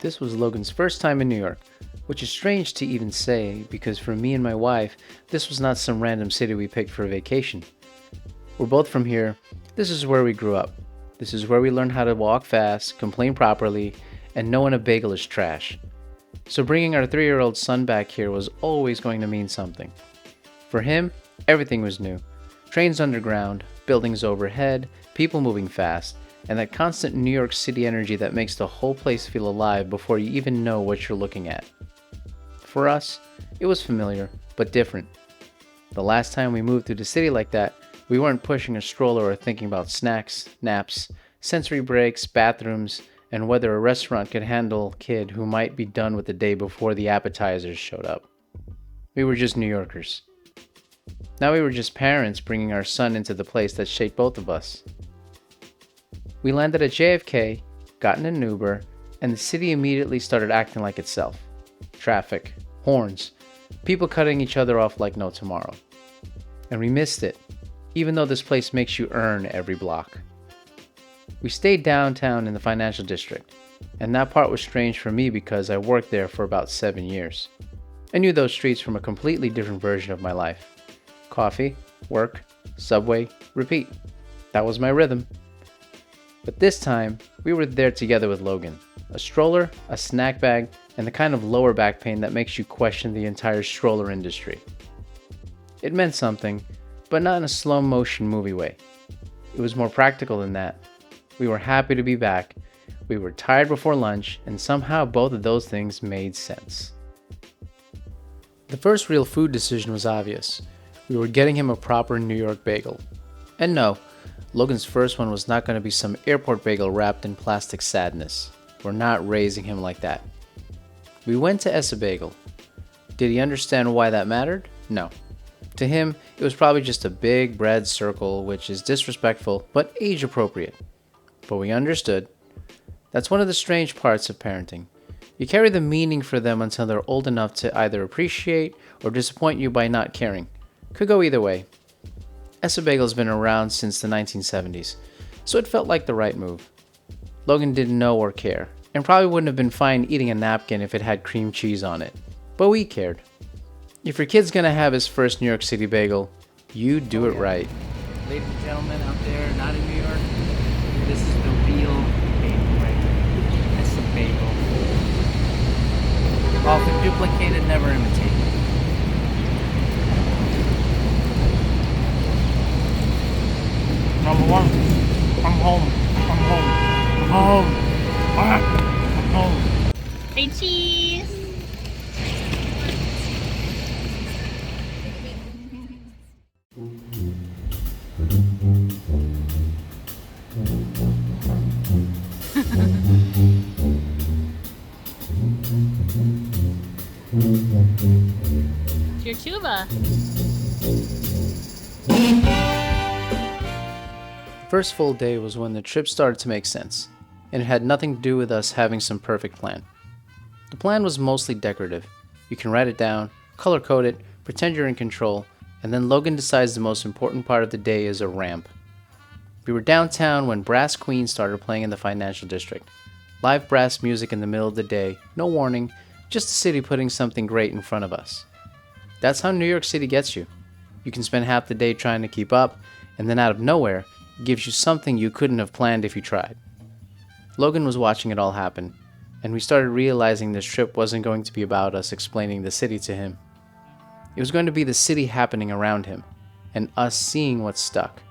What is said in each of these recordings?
This was Logan's first time in New York, which is strange to even say because for me and my wife, this was not some random city we picked for a vacation. We're both from here. This is where we grew up. This is where we learned how to walk fast, complain properly, and know when a bagel is trash. So bringing our 3-year-old son back here was always going to mean something. For him, everything was new. Trains underground, buildings overhead, people moving fast, and that constant New York City energy that makes the whole place feel alive before you even know what you're looking at. For us, it was familiar, but different. The last time we moved through the city like that, we weren't pushing a stroller or thinking about snacks, naps, sensory breaks, bathrooms, and whether a restaurant could handle a kid who might be done with the day before the appetizers showed up. We were just New Yorkers. Now we were just parents bringing our son into the place that shaped both of us. We landed at JFK, got in an Uber, and the city immediately started acting like itself. Traffic, horns, people cutting each other off like no tomorrow. And we missed it, even though this place makes you earn every block. We stayed downtown in the financial district, and that part was strange for me because I worked there for about 7 years. I knew those streets from a completely different version of my life. Coffee, work, subway, repeat. That was my rhythm. But this time, we were there together with Logan. A stroller, a snack bag, and the kind of lower back pain that makes you question the entire stroller industry. It meant something, but not in a slow motion movie way. It was more practical than that. We were happy to be back. We were tired before lunch, and somehow both of those things made sense. The first real food decision was obvious. We were getting him a proper New York bagel. And no, Logan's first one was not going to be some airport bagel wrapped in plastic sadness. We're not raising him like that. We went to Ess-a-Bagel. Did he understand why that mattered? No. To him, it was probably just a big bread circle, which is disrespectful but age appropriate. But we understood. That's one of the strange parts of parenting. You carry the meaning for them until they're old enough to either appreciate or disappoint you by not caring. Could go either way. Ess-a-Bagel's been around since the 1970s, so it felt like the right move. Logan didn't know or care, and probably wouldn't have been fine eating a napkin if it had cream cheese on it. But we cared. If your kid's gonna have his first New York City bagel, you do it right. Ladies and gentlemen out there, not in New York, this is the real bagel right here. That's the bagel. Often duplicated, never imitated. Number one, I'm home. I'm home. I'm home. I'm home. Say cheese. It's your tuba. The first full day was when the trip started to make sense, and it had nothing to do with us having some perfect plan. The plan was mostly decorative. You can write it down, color code it, pretend you're in control, and then Logan decides the most important part of the day is a ramp. We were downtown when Brass Queen started playing in the financial district. Live brass music in the middle of the day, no warning, just the city putting something great in front of us. That's how New York City gets you. You can spend half the day trying to keep up, and then out of nowhere, it gives you something you couldn't have planned if you tried. Logan was watching it all happen, and we started realizing this trip wasn't going to be about us explaining the city to him. It was going to be the city happening around him, and us seeing what stuck.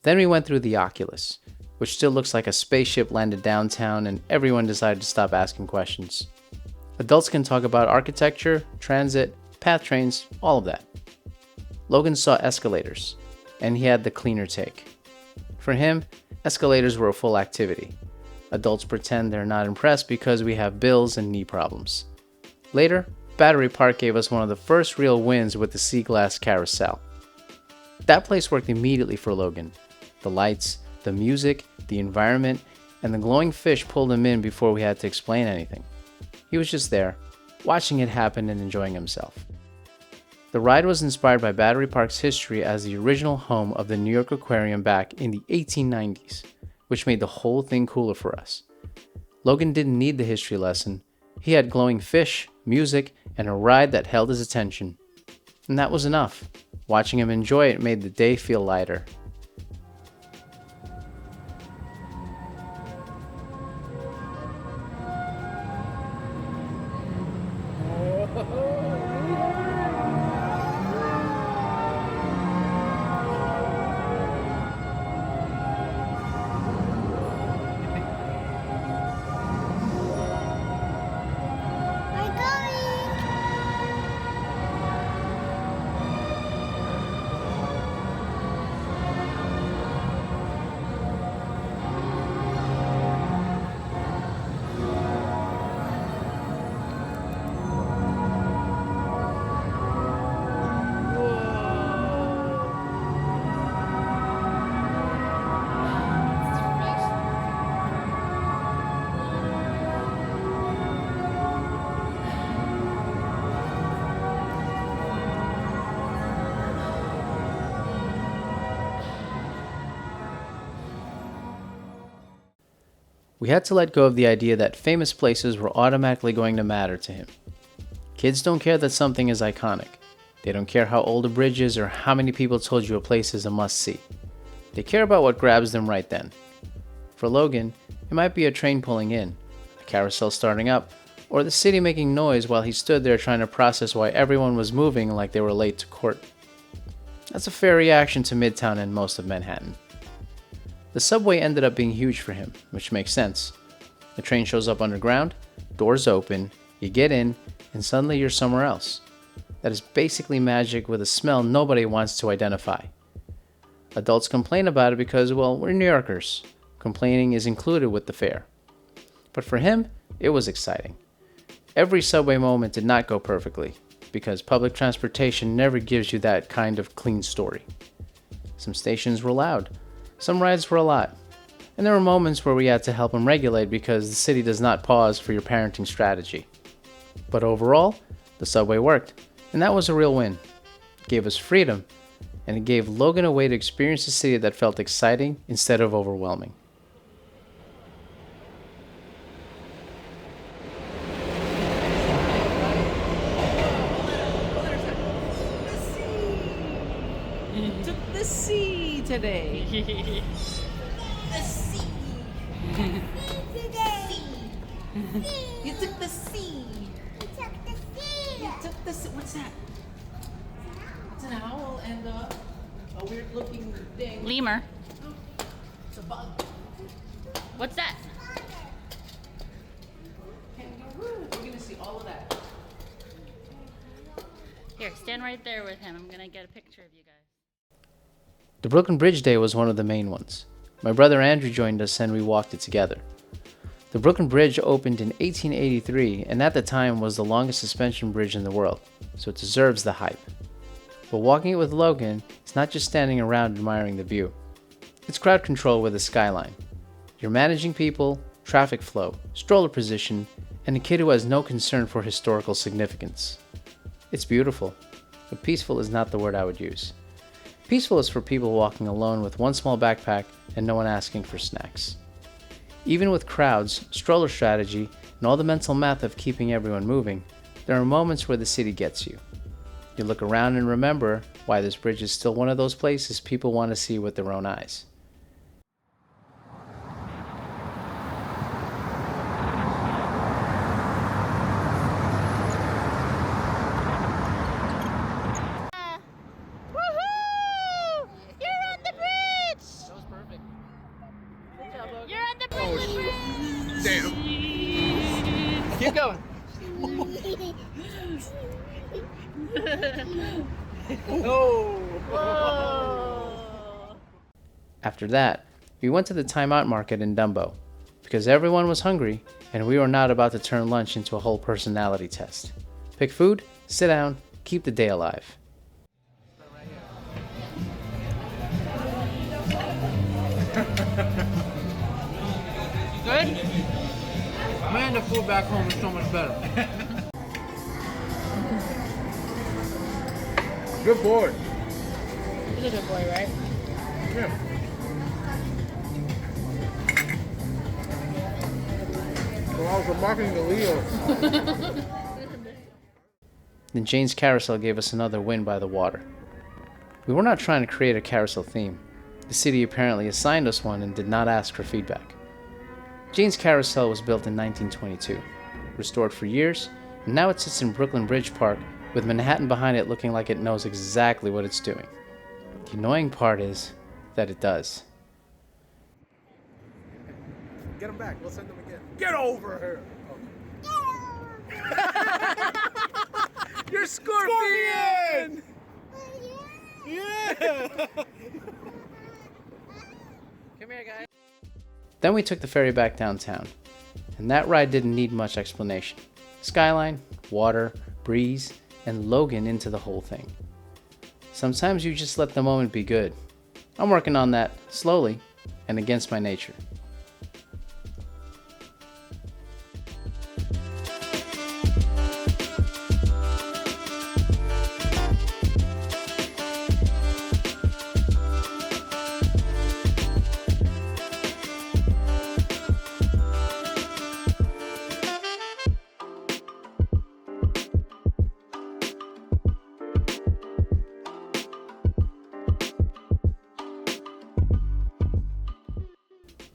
Then we went through the Oculus, which still looks like a spaceship landed downtown, and everyone decided to stop asking questions. Adults can talk about architecture, transit, path trains, all of that. Logan saw escalators, and he had the cleaner take. For him, escalators were a full activity. Adults pretend they're not impressed because we have bills and knee problems. Later, Battery Park gave us one of the first real wins with the sea glass carousel. That place worked immediately for Logan. The lights, the music, the environment, and the glowing fish pulled him in before we had to explain anything. He was just there, watching it happen and enjoying himself. The ride was inspired by Battery Park's history as the original home of the New York Aquarium back in the 1890s, which made the whole thing cooler for us. Logan didn't need the history lesson. He had glowing fish, music, and a ride that held his attention. And that was enough. Watching him enjoy it made the day feel lighter. We had to let go of the idea that famous places were automatically going to matter to him. Kids don't care that something is iconic. They don't care how old a bridge is or how many people told you a place is a must-see. They care about what grabs them right then. For Logan, it might be a train pulling in, a carousel starting up, or the city making noise while he stood there trying to process why everyone was moving like they were late to court. That's a fair reaction to Midtown and most of Manhattan. The subway ended up being huge for him, which makes sense. The train shows up underground, doors open, you get in, and suddenly you're somewhere else. That is basically magic with a smell nobody wants to identify. Adults complain about it because, well, we're New Yorkers. Complaining is included with the fare. But for him, it was exciting. Every subway moment did not go perfectly, because public transportation never gives you that kind of clean story. Some stations were loud. Some rides were a lot, and there were moments where we had to help him regulate because the city does not pause for your parenting strategy. But overall, the subway worked, and that was a real win. It gave us freedom, and it gave Logan a way to experience a city that felt exciting instead of overwhelming. Took the sea today. The sea. You took the sea. We took the sea. You took the sea. What's that? It's an owl and a weird looking thing. Lemur. It's a bug. What's that? Kangaroo. We're gonna see all of that. Here, stand right there with him. I'm gonna get a picture of you guys. The Brooklyn Bridge Day was one of the main ones. My brother Andrew joined us and we walked it together. The Brooklyn Bridge opened in 1883 and at the time was the longest suspension bridge in the world, so it deserves the hype. But walking it with Logan is not just standing around admiring the view. It's crowd control with a skyline. You're managing people, traffic flow, stroller position, and a kid who has no concern for historical significance. It's beautiful, but peaceful is not the word I would use. Peaceful is for people walking alone with one small backpack and no one asking for snacks. Even with crowds, stroller strategy, and all the mental math of keeping everyone moving, there are moments where the city gets you. You look around and remember why this bridge is still one of those places people want to see with their own eyes. Woohoo! You're on the bridge! That was perfect. You're on the Brooklyn Bridge! Damn. Keep going. Whoa! After that, we went to the timeout market in DUMBO, because everyone was hungry and we were not about to turn lunch into a whole personality test. Pick food, sit down, keep the day alive. good? Man, the food back home is so much better. Good boy. He's a good boy, right? Yeah. Well, I was marketing to Leo. Then Jane's Carousel gave us another win by the water. We were not trying to create a carousel theme. The city apparently assigned us one and did not ask for feedback. Jane's Carousel was built in 1922, restored for years, and now it sits in Brooklyn Bridge Park with Manhattan behind it looking like it knows exactly what it's doing. The annoying part is that it does. Get him back. We'll send him again. Get over here. You're Scorpion! Yeah! Come here, guys. Then we took the ferry back downtown, and that ride didn't need much explanation. Skyline, water, breeze, and Logan into the whole thing. Sometimes you just let the moment be good. I'm working on that, slowly, and against my nature.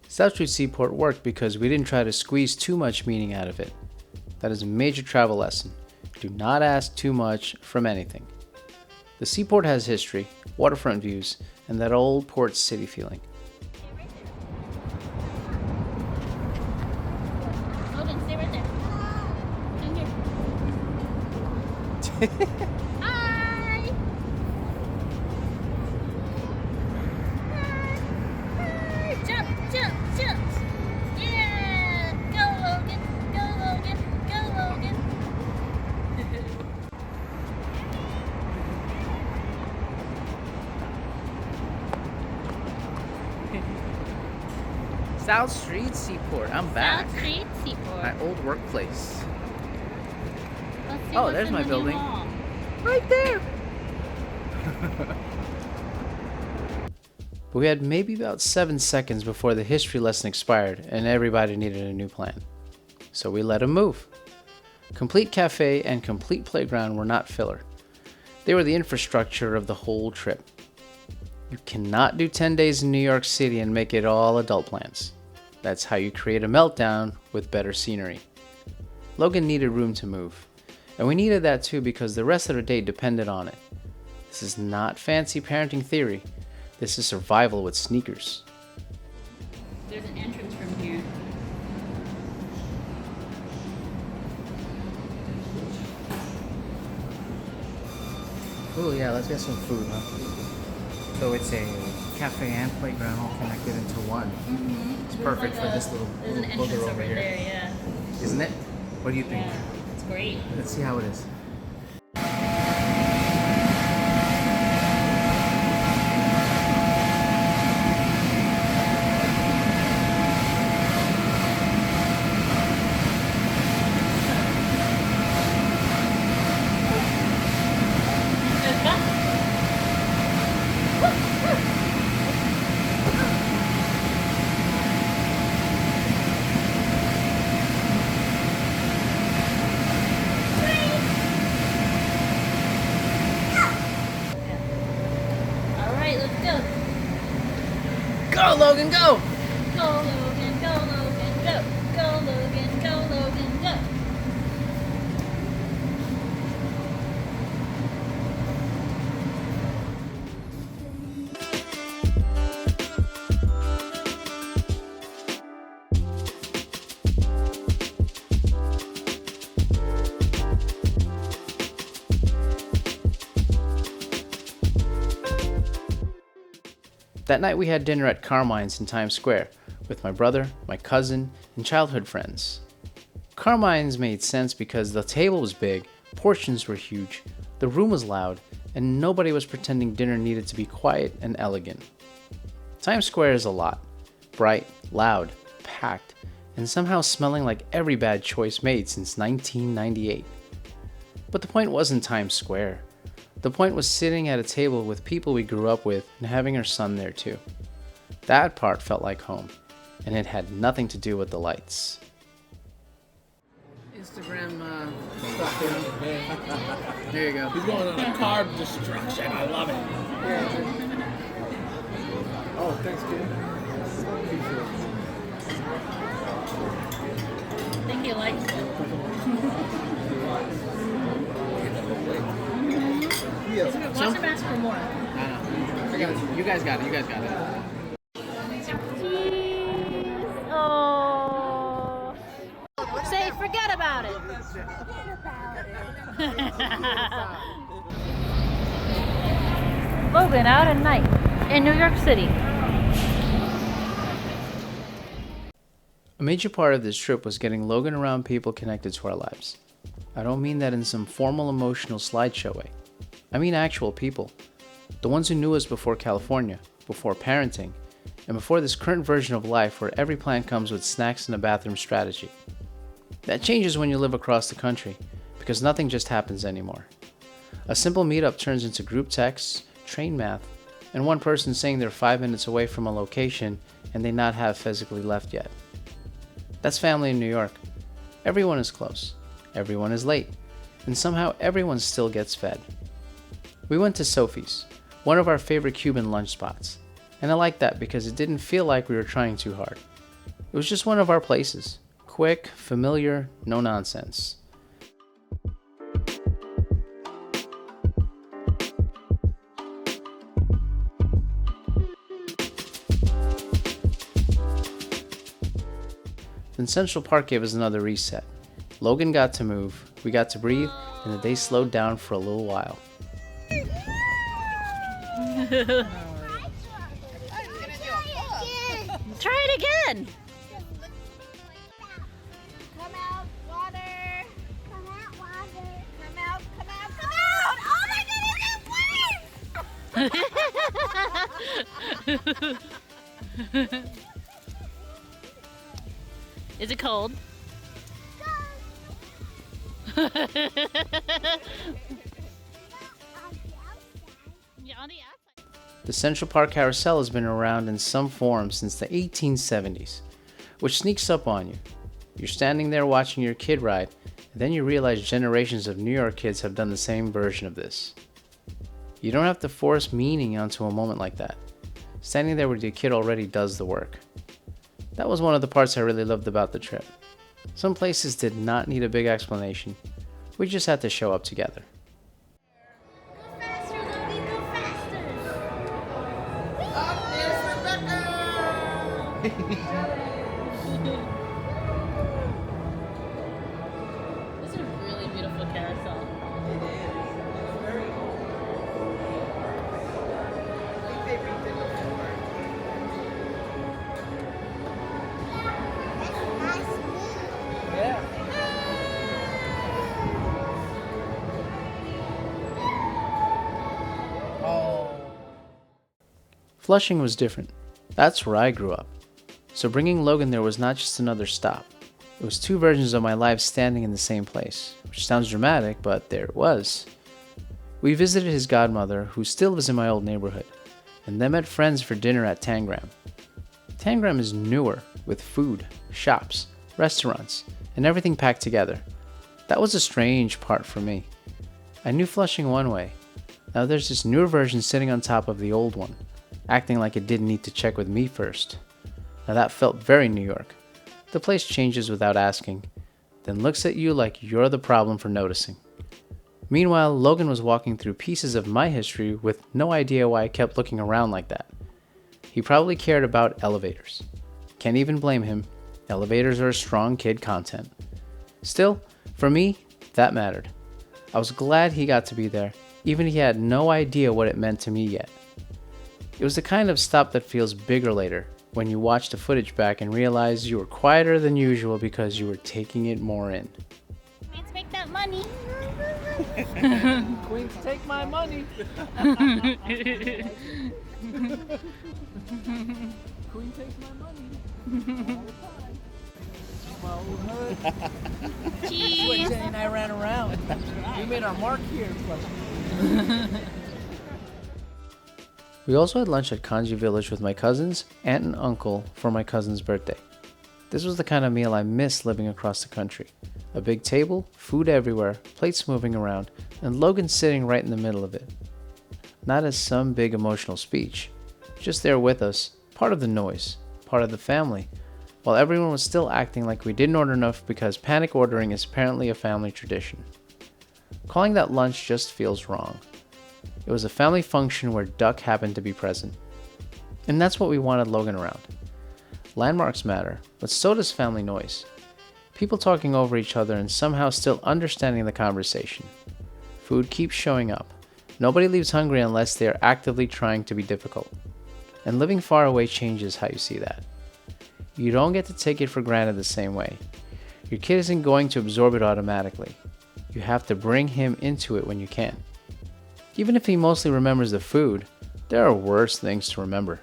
South Street Seaport worked because we didn't try to squeeze too much meaning out of it. That is a major travel lesson. Do not ask too much from anything. The seaport has history, waterfront views, and that old port city feeling. Logan, stay right there. Come here. Hi! Hi! Jump, jump, jump! Yeah! Go, Logan! Go, Logan! Go, Logan! South Street Seaport, I'm back. South Street Seaport. My old workplace. Let's see Oh, what's there's in my the new building. mall. Right there! But we had maybe about 7 seconds before the history lesson expired and everybody needed a new plan. So we let them move. Complete Cafe and Complete Playground were not filler. They were the infrastructure of the whole trip. You cannot do 10 days in New York City and make it all adult plans. That's how you create a meltdown with better scenery. Logan needed room to move. And we needed that too because the rest of the day depended on it. This is not fancy parenting theory. This is survival with sneakers. There's an entrance from here. Oh yeah, let's get some food, huh? So it's a cafe and playground all connected into one. Mm-hmm. It's perfect for this little There's an booger entrance over over here. there, yeah. Isn't it? What do you think? Yeah, it's great. Let's see how it is. All right, let's go. Go, Logan, go! Go, Logan, go, Logan, go. Go, Logan, go, Logan, go. That night we had dinner at Carmine's in Times Square with my brother, my cousin, and childhood friends. Carmine's made sense because the table was big, portions were huge, the room was loud, and nobody was pretending dinner needed to be quiet and elegant. Times Square is a lot. Bright, loud, packed, and somehow smelling like every bad choice made since 1998. But the point wasn't Times Square. The point was sitting at a table with people we grew up with and having our son there too. That part felt like home, and it had nothing to do with the lights. Instagram stuff, you know? There you go. He's going on a carb destruction. I love it. Oh, thanks, kid. I think he likes it. Watch him ask for more. No. You guys got it. You guys got it. Oh. Say, forget about it. Logan out at night in New York City. A major part of this trip was getting Logan around people connected to our lives. I don't mean that in some formal emotional slideshow way. I mean actual people. The ones who knew us before California, before parenting, and before this current version of life where every plan comes with snacks and a bathroom strategy. That changes when you live across the country, because nothing just happens anymore. A simple meetup turns into group texts, train math, and one person saying they're 5 minutes away from a location and they not have physically left yet. That's family in New York. Everyone is close, everyone is late, and somehow everyone still gets fed. We went to Sophie's, one of our favorite Cuban lunch spots, and I liked that because it didn't feel like we were trying too hard. It was just one of our places, quick, familiar, no nonsense. Then Central Park gave us another reset. Logan got to move, we got to breathe, and the day slowed down for a little while. Try it again. Come out, water. Come out, water. Come out, come out, come out. Oh my goodness, it works. Is it cold? Yeah, on the outside. The Central Park Carousel has been around in some form since the 1870s, which sneaks up on you. You're standing there watching your kid ride, and then you realize generations of New York kids have done the same version of this. You don't have to force meaning onto a moment like that. Standing there with your kid already does the work. That was one of the parts I really loved about the trip. Some places did not need a big explanation. We just had to show up together. Go faster, Logan, go faster. This is a really beautiful carousel. Flushing was different. That's where I grew up. So bringing Logan there was not just another stop. It was two versions of my life standing in the same place, which sounds dramatic, but there it was. We visited his godmother, who still lives in my old neighborhood, and then met friends for dinner at Tangram. Tangram is newer, with food, shops, restaurants, and everything packed together. That was a strange part for me. I knew Flushing one way. Now there's this newer version sitting on top of the old one, acting like it didn't need to check with me first. Now that felt very New York. The place changes without asking, then looks at you like you're the problem for noticing. Meanwhile, Logan was walking through pieces of my history with no idea why I kept looking around like that. He probably cared about elevators. Can't even blame him. Elevators are a strong kid content. Still, for me, that mattered. I was glad he got to be there, even if he had no idea what it meant to me yet. It was the kind of stop that feels bigger later, when you watch the footage back and realize you were quieter than usual because you were taking it more in. Let's make that money. Queens, take my money. Queen takes my money. Cheese. Jenny and I ran around. We made our mark here. We also had lunch at Congee Village with my cousins, aunt and uncle for my cousin's birthday. This was the kind of meal I miss living across the country. A big table, food everywhere, plates moving around, and Logan sitting right in the middle of it. Not as some big emotional speech, just there with us, part of the noise, part of the family, while everyone was still acting like we didn't order enough because panic ordering is apparently a family tradition. Calling that lunch just feels wrong. It was a family function where Duck happened to be present. And that's what we wanted Logan around. Landmarks matter, but so does family noise. People talking over each other and somehow still understanding the conversation. Food keeps showing up. Nobody leaves hungry unless they are actively trying to be difficult. And living far away changes how you see that. You don't get to take it for granted the same way. Your kid isn't going to absorb it automatically. You have to bring him into it when you can. Even if he mostly remembers the food, there are worse things to remember.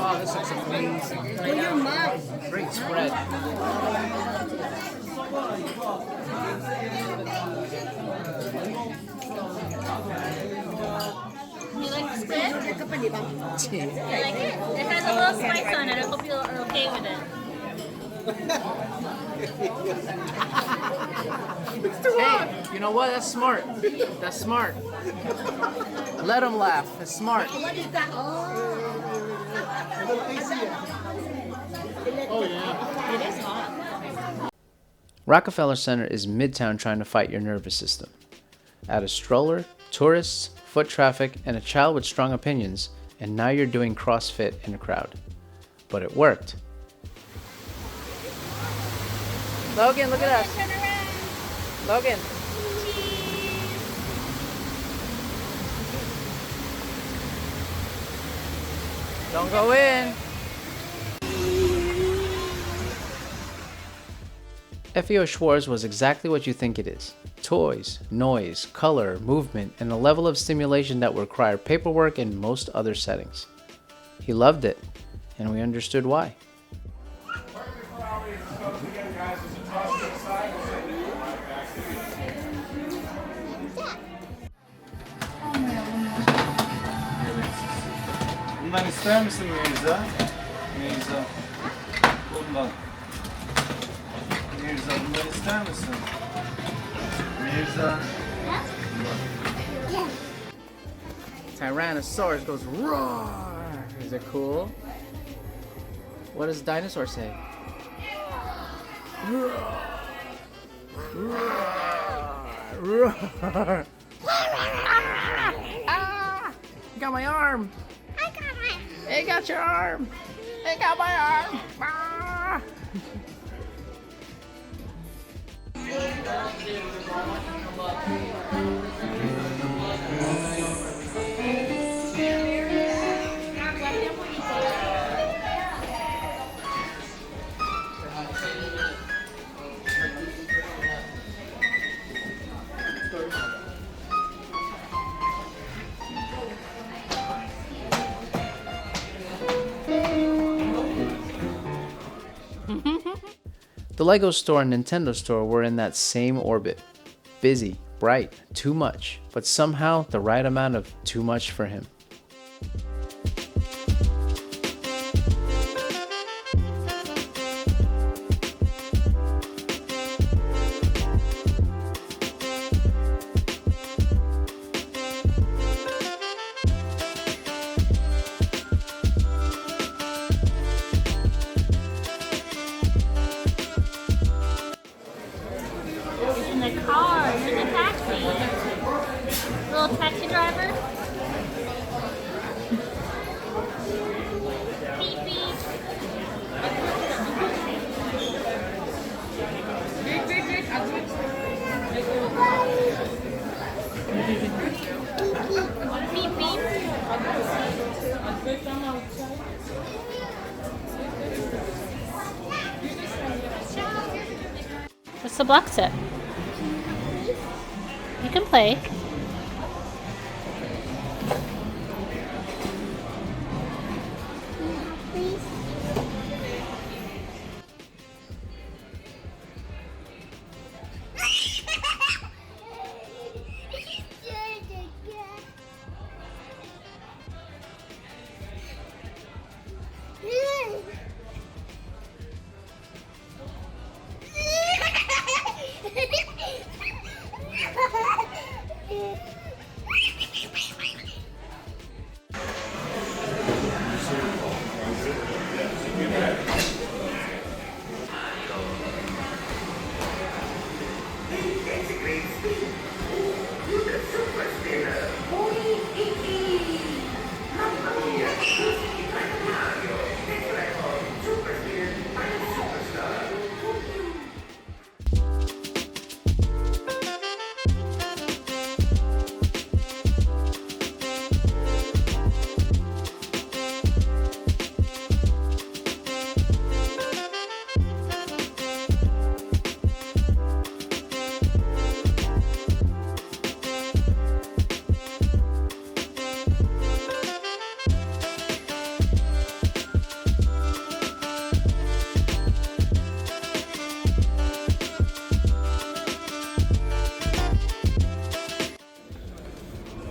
Oh, this looks amazing. Great spread. You like the spread? You like it? It has a little spice on it. I hope you're okay with it. Hey, you know what? That's smart. That's smart. Let him laugh. That's smart. What is that? Oh, yeah. It is hot. Rockefeller Center is Midtown trying to fight your nervous system. Add a stroller, tourists, foot traffic, and a child with strong opinions, and now you're doing CrossFit in a crowd. But it worked. Logan, look at us. Turn around. Logan. Don't go in. FAO Schwarz was exactly what you think it is. Toys, noise, color, movement, and a level of stimulation that would require paperwork in most other settings. He loved it, and we understood why. Bundan ister misin Mirza? Mirza. Bundan. Mirza, bundan ister misin? Mirza. Tyrannosaurus goes roar. Is it cool? What does dinosaur say? Roar. Roar. Roar. Ah! You got my arm. I got your arm. I got my arm. Ah! The Lego store and Nintendo store were in that same orbit. Busy, bright, too much, but somehow the right amount of too much for him. In the car, in the taxi. Little taxi driver. Beep beep. Beep beep. What's the block set? You can play.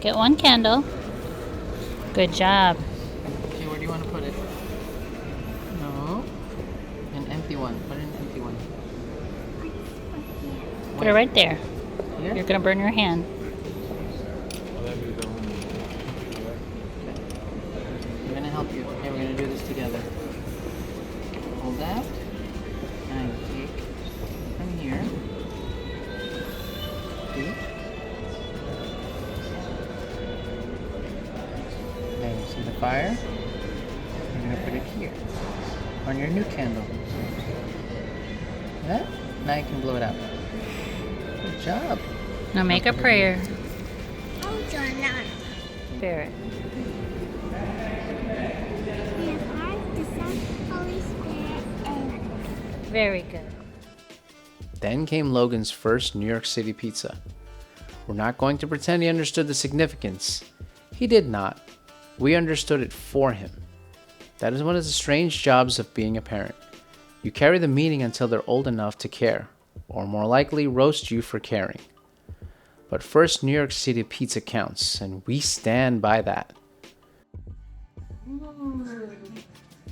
Get one candle. Good job. Okay, where do you want to put it? No. An empty one. Put an empty one. Put it right there. Here? You're gonna burn your hand. I'm gonna help you. Okay, we're gonna do this together. Hold that. Now you take from here. See? There you see the fire? You're gonna put it here. On your new candle. See that? Now you can blow it out. Good job. Now make a prayer. Oh, John. Spirit. Holy Spirit, and Very good. Then came Logan's first New York City pizza. We're not going to pretend he understood the significance. He did not. We understood it for him. That is one of the strange jobs of being a parent. You carry the meaning until they're old enough to care, or more likely roast you for caring. But first New York City pizza counts, and we stand by that. Ooh.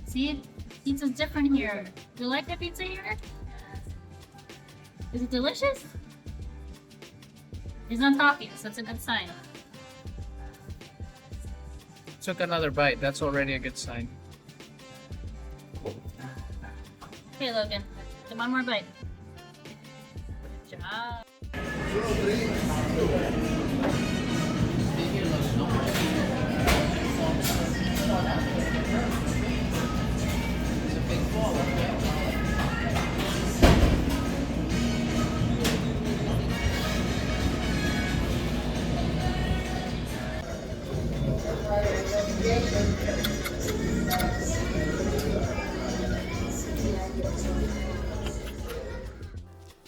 See, pizza's different here. Do you like the pizza here? Is it delicious? He's not talking, so it's a good sign. Took another bite. That's already a good sign. Okay, Logan. Do one more bite. Good job.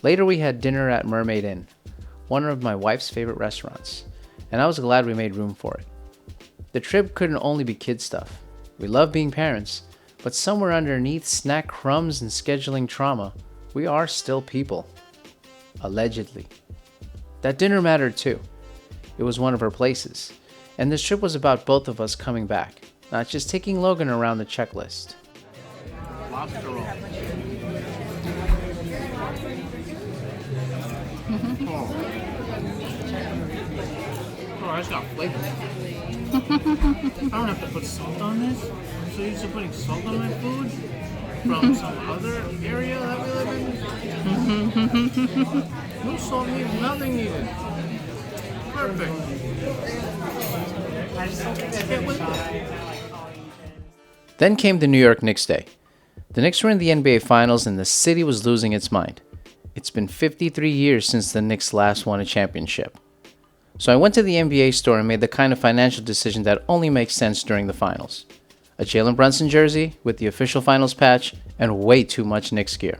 Later we had dinner at Mermaid Inn, one of my wife's favorite restaurants, and I was glad we made room for it. The trip couldn't only be kid stuff. We love being parents, but somewhere underneath snack crumbs and scheduling trauma, we are still people. Allegedly. That dinner mattered too. It was one of her places, and this trip was about both of us coming back, not just taking Logan around the checklist. Lobster roll. Oh, it's got flavor. I don't have to put salt on this. I'm so used to putting salt on my food from some other area that we live in. No salt needed, nothing needed. Perfect. Get with it. Then came the New York Knicks day. The Knicks were in the NBA Finals and the city was losing its mind. It's been 53 years since the Knicks last won a championship. So I went to the NBA store and made the kind of financial decision that only makes sense during the finals. A Jalen Brunson jersey with the official finals patch and way too much Knicks gear.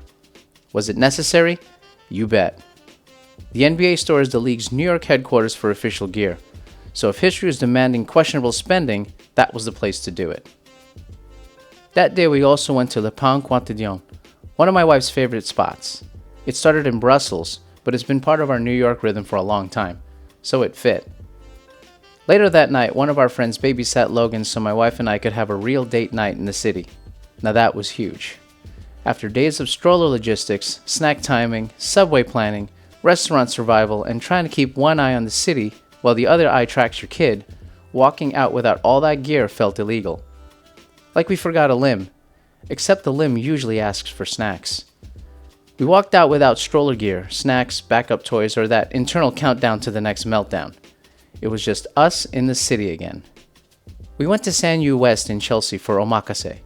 Was it necessary? You bet. The NBA store is the league's New York headquarters for official gear. So if history is demanding questionable spending, that was the place to do it. That day we also went to Le Pain Quotidien, one of my wife's favorite spots. It started in Brussels, but it's been part of our New York rhythm for a long time, so it fit. Later that night, one of our friends babysat Logan so my wife and I could have a real date night in the city. Now that was huge. After days of stroller logistics, snack timing, subway planning, restaurant survival, and trying to keep one eye on the city while the other eye tracks your kid, walking out without all that gear felt illegal. Like we forgot a limb, except the limb usually asks for snacks. We walked out without stroller gear, snacks, backup toys, or that internal countdown to the next meltdown. It was just us in the city again. We went to San U West in Chelsea for omakase.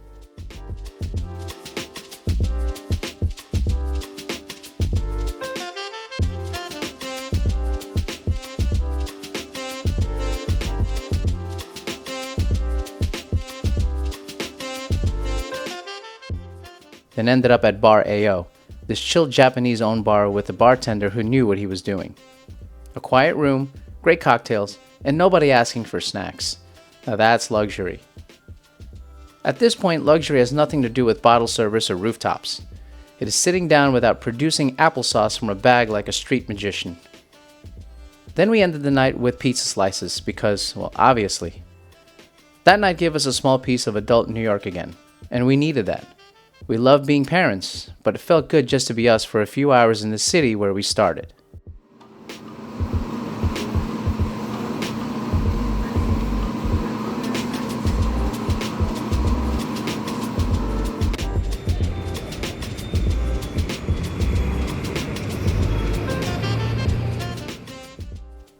Then ended up at Bar AO, this chill Japanese-owned bar with a bartender who knew what he was doing. A quiet room, great cocktails, and nobody asking for snacks. Now that's luxury. At this point, luxury has nothing to do with bottle service or rooftops. It is sitting down without producing applesauce from a bag like a street magician. Then we ended the night with pizza slices because, well, obviously. That night gave us a small piece of adult New York again, and we needed that. We loved being parents, but it felt good just to be us for a few hours in the city where we started.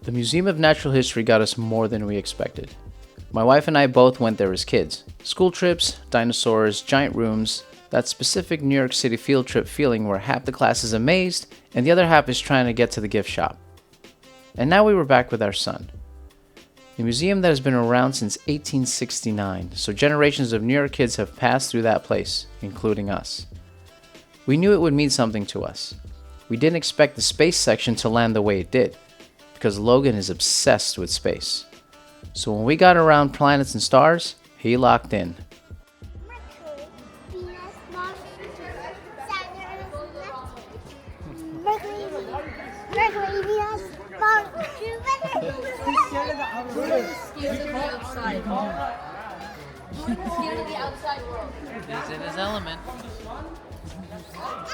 The Museum of Natural History got us more than we expected. My wife and I both went there as kids. School trips, dinosaurs, giant rooms, that specific New York City field trip feeling where half the class is amazed and the other half is trying to get to the gift shop. And now we were back with our son. A museum that has been around since 1869, so generations of New York kids have passed through that place, including us. We knew it would mean something to us. We didn't expect the space section to land the way it did, because Logan is obsessed with space. So when we got around planets and stars, he locked in. Mercury, Venus, Mars, Saturn, Mercury, Venus, Mars, Jupiter. Scared of the outside. Scared of the outside world. He's in his element.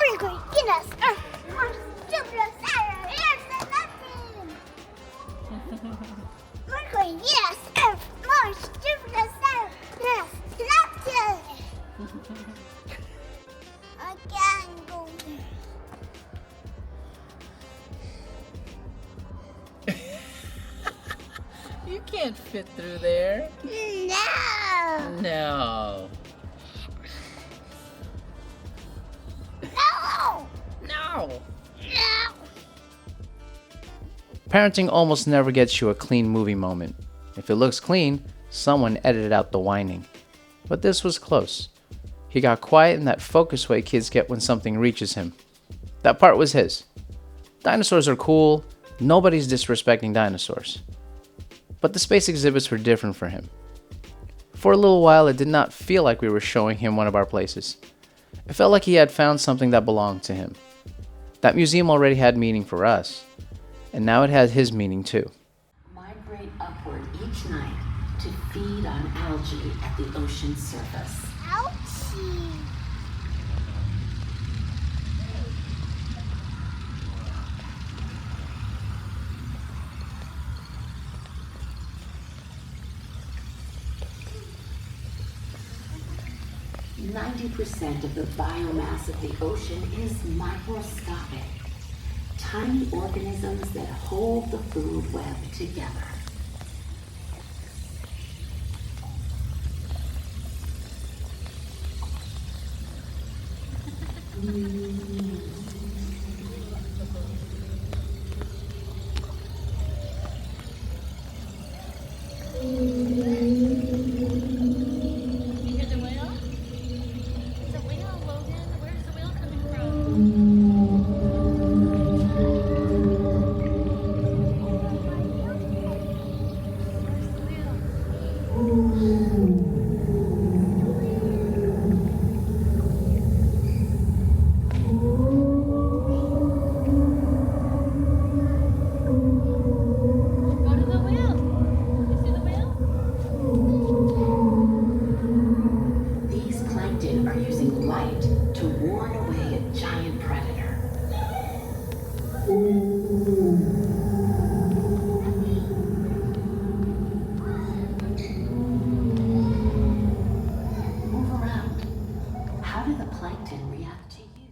Mercury, Venus, Earth, Mars, Jupiter, Saturn, Earth, Neptune. Mercury, Venus, Earth, Mars, Jupiter, Saturn, Earth, Neptune. I can't go there. You can't fit through there. No. No. No. No. No. Parenting almost never gets you a clean movie moment. If it looks clean, someone edited out the whining. But this was close. He got quiet in that focused way kids get when something reaches him. That part was his. Dinosaurs are cool. Nobody's disrespecting dinosaurs. But the space exhibits were different for him. For a little while, it did not feel like we were showing him one of our places. It felt like he had found something that belonged to him. That museum already had meaning for us. And now it has his meaning too. Migrate upward each night to feed on algae at the ocean surface. Ouchie. 90% of the biomass of the ocean is microscopic. Tiny organisms that hold the food web together. You hear the whale? It's a whale, Logan. Where's the whale coming from? Go to the whale. You see the whale? These plankton are using light to warn away a giant predator. Move around. How do the plankton react to you?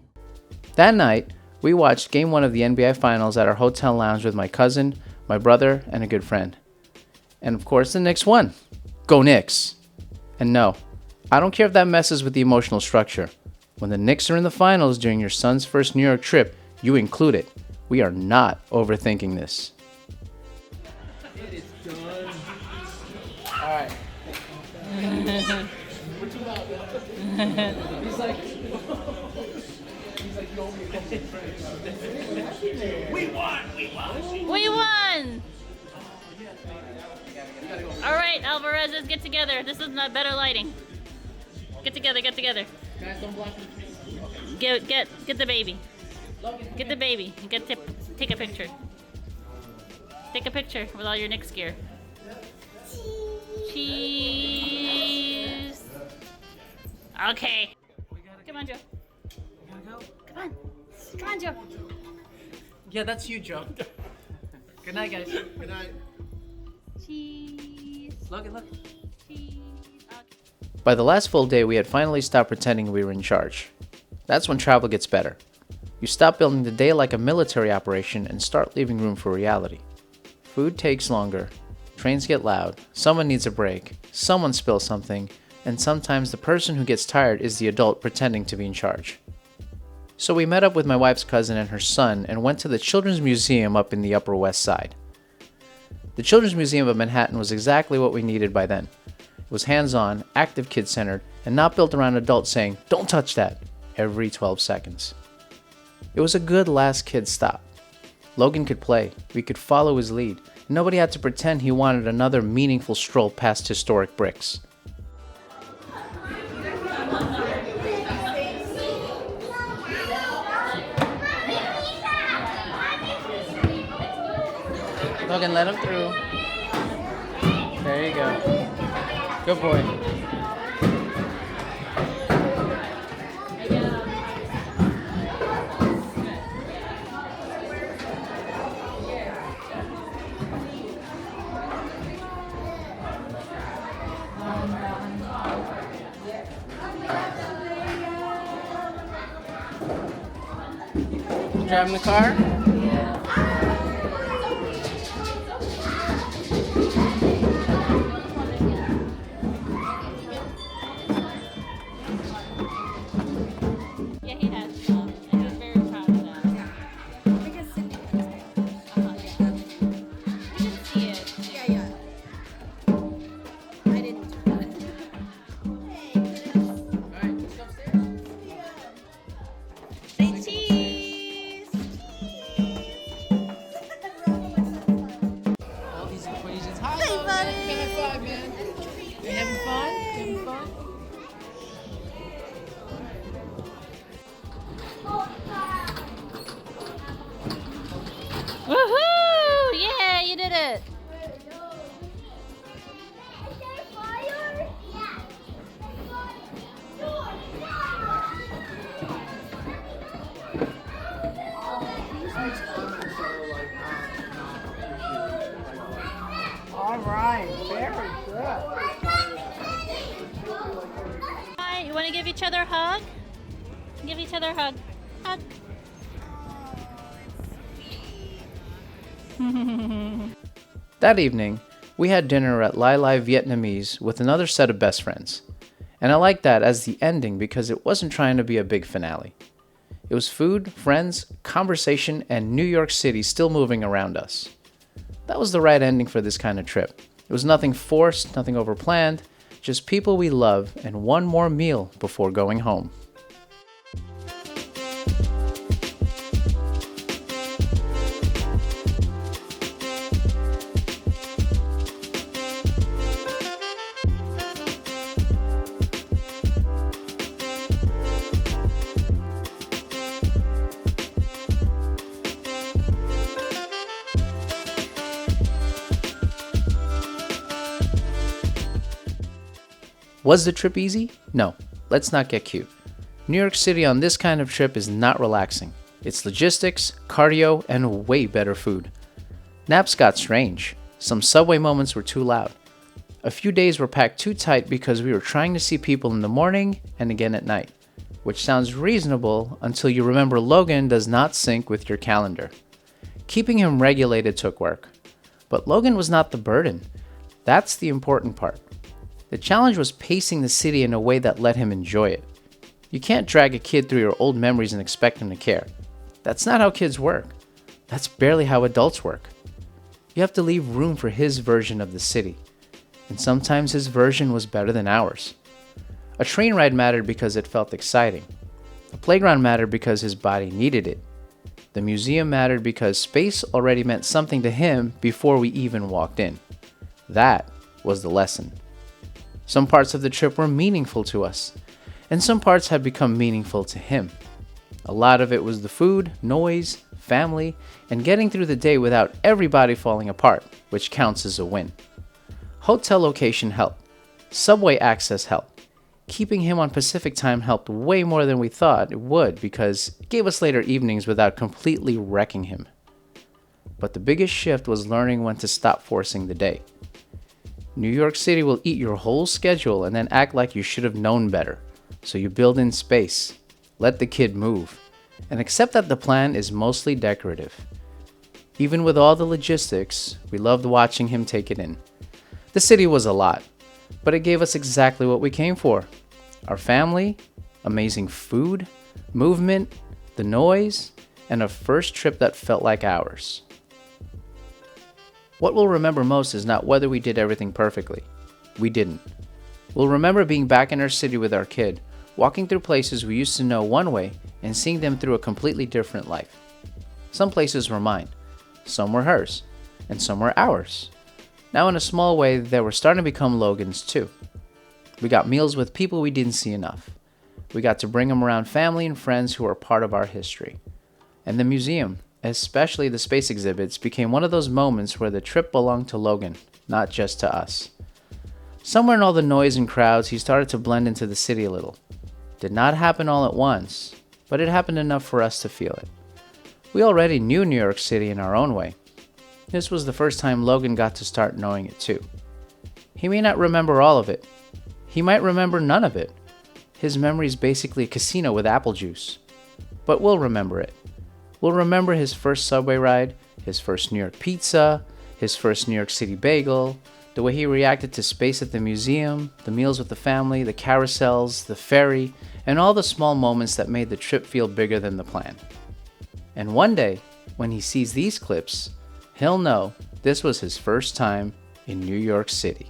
That night, we watched Game 1 of the NBA Finals at our hotel lounge with my cousin, my brother, and a good friend. And of course, the Knicks won. Go Knicks! And no, I don't care if that messes with the emotional structure. When the Knicks are in the finals during your son's first New York trip, you include it. We are not overthinking this. It is done. Alright. He's like, you owe me a couple of friends. We won! We won! All right, Alvarez's, get together. This is not better lighting. Get together, get together. Guys, don't block me. Get the baby. Get the baby. Take a picture. Take a picture with all your Knicks gear. Cheese. Okay. Come on, Joe. Come on. Come on, Joe. Yeah, that's you, Joe. Good night, guys. Good night. Cheese. Logan, look. Cheese. By the last full day, we had finally stopped pretending we were in charge. That's when travel gets better. You stop building the day like a military operation and start leaving room for reality. Food takes longer, trains get loud, someone needs a break, someone spills something, and sometimes the person who gets tired is the adult pretending to be in charge. So we met up with my wife's cousin and her son and went to the Children's Museum up in the Upper West Side. The Children's Museum of Manhattan was exactly what we needed by then. It was hands-on, active kid-centered, and not built around adults saying, "Don't touch that," every 12 seconds. It was a good last kid stop. Logan could play, we could follow his lead, and nobody had to pretend he wanted another meaningful stroll past historic bricks. Logan, let him through. There you go. Good boy. Driving the car? Yeah, he has some, and he's very proud of that. Because Cindy was there. Yeah. We didn't see it. Yeah. I didn't do that. Hey, Alright, let's go upstairs. say cheese. All these equations. Hi, Hey, Logan. buddy. High five, man. You having fun? You having fun? Woohoo! Yeah, you did it. All right, very good. Hi, you want to give each other a hug? Give each other a hug. Hug. That evening, we had dinner at Lai Lai Vietnamese with another set of best friends. And I liked that as the ending because it wasn't trying to be a big finale. It was food, friends, conversation, and New York City still moving around us. That was the right ending for this kind of trip. It was nothing forced, nothing overplanned, just people we love and one more meal before going home. Was the trip easy? No, let's not get cute. New York City on this kind of trip is not relaxing. It's logistics, cardio, and way better food. Naps got strange. Some subway moments were too loud. A few days were packed too tight because we were trying to see people in the morning and again at night, which sounds reasonable until you remember Logan does not sync with your calendar. Keeping him regulated took work. But Logan was not the burden. That's the important part. The challenge was pacing the city in a way that let him enjoy it. You can't drag a kid through your old memories and expect him to care. That's not how kids work. That's barely how adults work. You have to leave room for his version of the city. And sometimes his version was better than ours. A train ride mattered because it felt exciting. A playground mattered because his body needed it. The museum mattered because space already meant something to him before we even walked in. That was the lesson. Some parts of the trip were meaningful to us, and some parts had become meaningful to him. A lot of it was the food, noise, family, and getting through the day without everybody falling apart, which counts as a win. Hotel location helped. Subway access helped. Keeping him on Pacific time helped way more than we thought it would because it gave us later evenings without completely wrecking him. But the biggest shift was learning when to stop forcing the day. New York City will eat your whole schedule and then act like you should have known better. So you build in space, let the kid move, and accept that the plan is mostly decorative. Even with all the logistics, we loved watching him take it in. The city was a lot, but it gave us exactly what we came for. Our family, amazing food, movement, the noise, and a first trip that felt like ours. What we'll remember most is not whether we did everything perfectly. We didn't. We'll remember being back in our city with our kid, walking through places we used to know one way and seeing them through a completely different life. Some places were mine, some were hers, and some were ours. Now in a small way, they were starting to become Logan's too. We got meals with people we didn't see enough. We got to bring them around family and friends who are part of our history. And the museum, especially the space exhibits, became one of those moments where the trip belonged to Logan, not just to us. Somewhere in all the noise and crowds, he started to blend into the city a little. Did not happen all at once, but it happened enough for us to feel it. We already knew New York City in our own way. This was the first time Logan got to start knowing it too. He may not remember all of it. He might remember none of it. His memory is basically a casino with apple juice. But we'll remember it. We'll remember his first subway ride, his first New York pizza, his first New York City bagel, the way he reacted to space at the museum, the meals with the family, the carousels, the ferry, and all the small moments that made the trip feel bigger than the plan. And one day, when he sees these clips, he'll know this was his first time in New York City.